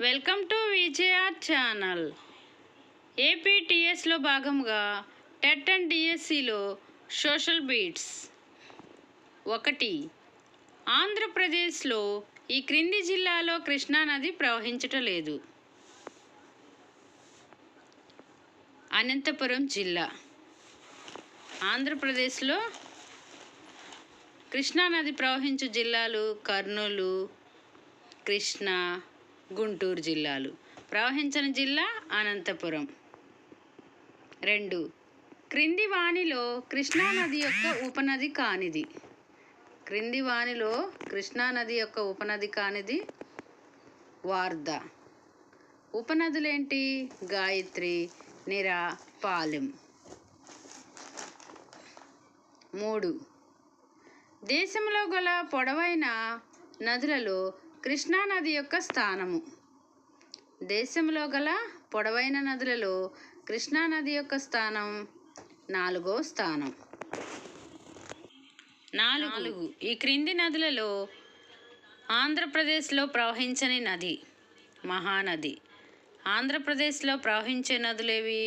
Welcome to Vijay R channel. ఏపీటీఎస్లో భాగంగా TET and డిఎస్సిలో సోషల్ బీట్స్. 1. ఆంధ్రప్రదేశ్లో ఈ క్రింది జిల్లాలో కృష్ణానది ప్రవహించటలేదు. అనంతపురం జిల్లా. ఆంధ్రప్రదేశ్లో కృష్ణానది ప్రవహించు జిల్లాలు కర్నూలు, కృష్ణా, గుంటూరు జిల్లాలు. ప్రవహించని జిల్లా అనంతపురం. 2. క్రింది వానిలో కృష్ణానది యొక్క ఉపనది కానిది. క్రింది వానిలో కృష్ణానది యొక్క ఉపనది కానిది వార్ధ. ఉపనదులేంటి? గాయత్రి, నిరా, పాలెం. 3. దేశంలో గల పొడవైన నదులలో కృష్ణానది యొక్క స్థానము. దేశంలో గల పొడవైన నదులలో కృష్ణానది యొక్క స్థానం 4వ స్థానం. 4. ఈ క్రింది నదులలో ఆంధ్రప్రదేశ్లో ప్రవహించని నది మహానది. ఆంధ్రప్రదేశ్లో ప్రవహించే నదులేవి?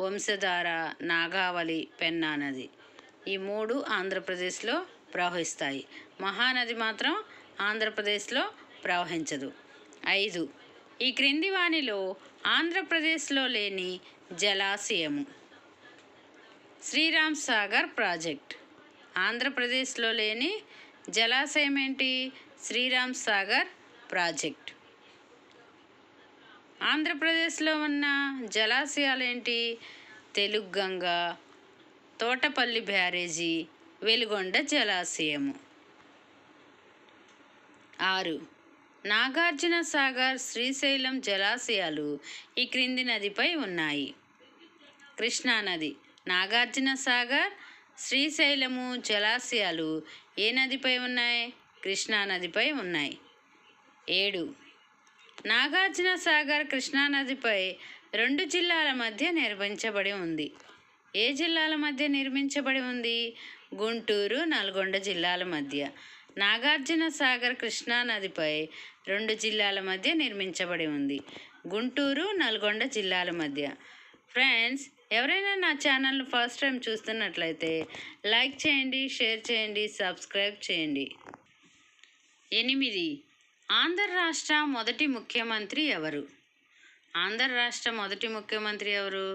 వంశధార, నాగావళి, పెన్నా నది. ఈ 3 ఆంధ్రప్రదేశ్లో ప్రవహిస్తాయి. మహానది మాత్రం ఆంధ్రప్రదేశ్లో ప్రవహించదు. 5. ఈ క్రింది వానిలో ఆంధ్రప్రదేశ్లో లేని జలాశయము. శ్రీరామ్ సాగర్ ప్రాజెక్ట్. ఆంధ్రప్రదేశ్లో లేని జలాశయం ఏంటి? శ్రీరామ్ సాగర్ ప్రాజెక్ట్. ఆంధ్రప్రదేశ్లో ఉన్న జలాశయాలు ఏంటి? తెలుగంగ, తోటపల్లి బ్యారేజీ, వెలుగొండ జలాశయము. 6. నాగార్జున సాగర్, శ్రీశైలం జలాశయాలు ఈ క్రింది నదిపై ఉన్నాయి. కృష్ణానది. నాగార్జున సాగర్, శ్రీశైలము జలాశయాలు ఏ నదిపై ఉన్నాయి? కృష్ణానదిపై ఉన్నాయి. 7. నాగార్జున సాగర్ కృష్ణానదిపై 2 జిల్లాల మధ్య నిర్మించబడి ఉంది. ఏ జిల్లాల మధ్య నిర్మించబడి ఉంది? గుంటూరు, నల్గొండ జిల్లాల మధ్య. నాగార్జున సాగర్ కృష్ణానదిపై 2 జిల్లాల మధ్య నిర్మించబడి ఉంది. గుంటూరు, నల్గొండ జిల్లాల మధ్య. ఫ్రెండ్స్, ఎవరైనా నా ఛానల్ను ఫస్ట్ టైం చూస్తున్నట్లయితే లైక్ చేయండి, షేర్ చేయండి, సబ్స్క్రైబ్ చేయండి. 8. ఆంధ్ర రాష్ట్ర మొదటి ముఖ్యమంత్రి ఎవరు? ఆంధ్ర రాష్ట్ర మొదటి ముఖ్యమంత్రి ఎవరు?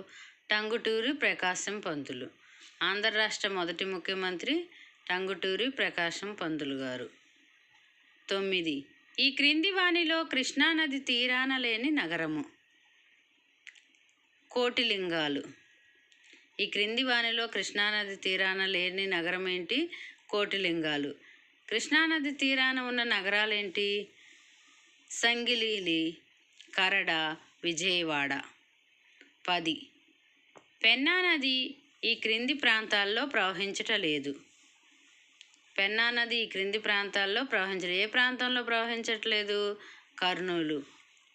టంగుటూరి ప్రకాశం పంతులు. ఆంధ్ర రాష్ట్ర మొదటి ముఖ్యమంత్రి టంగుటూరి ప్రకాశం పంతులు గారు. 9. ఈ క్రింది వానిలో కృష్ణానది తీరాన లేని నగరము. కోటిలింగాలు. ఈ క్రింది వానిలో కృష్ణానది తీరాన లేని నగరం ఏంటి? కోటిలింగాలు. కృష్ణానది తీరాన ఉన్న నగరాలేంటి? సంగిలీలి, కరడ, విజయవాడ. 10. పెన్నా నది ఈ క్రింది ప్రాంతాల్లో ప్రవహించటలేదు. పెన్నా నది ఈ క్రింది ప్రాంతాల్లో ఏ ప్రాంతంలో ప్రవహించట్లేదు? కర్నూలు.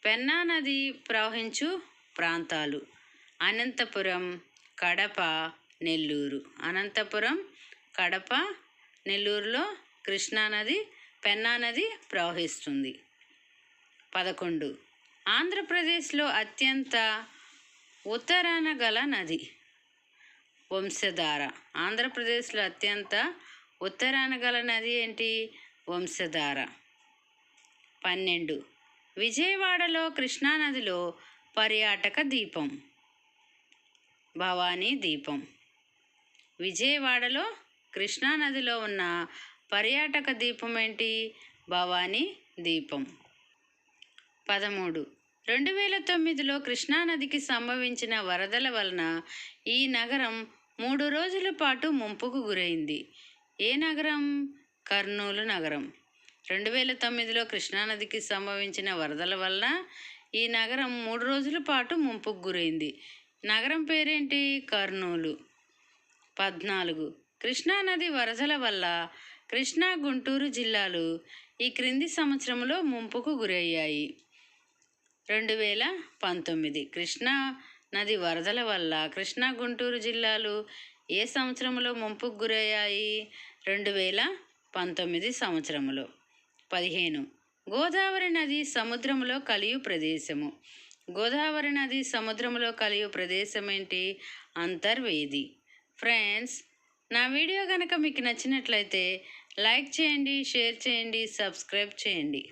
పెన్నా నది ప్రవహించు ప్రాంతాలు అనంతపురం, కడప, నెల్లూరు. అనంతపురం, కడప, నెల్లూరులో కృష్ణానది, పెన్నా నది ప్రవహిస్తుంది. 11. ఆంధ్రప్రదేశ్లో అత్యంత ఉత్తరాన గల నది. వంశధార. ఆంధ్రప్రదేశ్లో అత్యంత ఉత్తరాన గల నది ఏంటి? వంశధార. 12. విజయవాడలో కృష్ణానదిలో పర్యాటక దీపం. భవానీ దీపం. విజయవాడలో కృష్ణానదిలో ఉన్న పర్యాటక దీపం ఏంటి? భవానీ దీపం. 13. 2009లో కృష్ణానదికి సంభవించిన వరదల వలన ఈ నగరం 3 రోజుల పాటు ముంపుకు గురైంది. ఏ నగరం? కర్నూలు నగరం. 2009లో కృష్ణానదికి సంభవించిన వరదల వలన ఈ నగరం 3 రోజుల పాటు ముంపుకు గురైంది. నగరం పేరేంటి? కర్నూలు. 14. కృష్ణానది వరదల వల్ల కృష్ణా, గుంటూరు జిల్లాలు ఈ క్రింది సంవత్సరంలో ముంపుకు గురయ్యాయి. 2019. కృష్ణా నది వరదల వల్ల కృష్ణా, గుంటూరు జిల్లాలు ఏ సంవత్సరంలో ముంపుకు గురయ్యాయి? 2019 సంవత్సరంలో. 15. గోదావరి నది సముద్రంలో కలియు ప్రదేశము. గోదావరి నది సముద్రంలో కలియు ప్రదేశం ఏంటి? అంతర్వేది. ఫ్రెండ్స్, నా వీడియో కనుక మీకు నచ్చినట్లయితే లైక్ చేయండి, షేర్ చేయండి, సబ్స్క్రైబ్ చేయండి.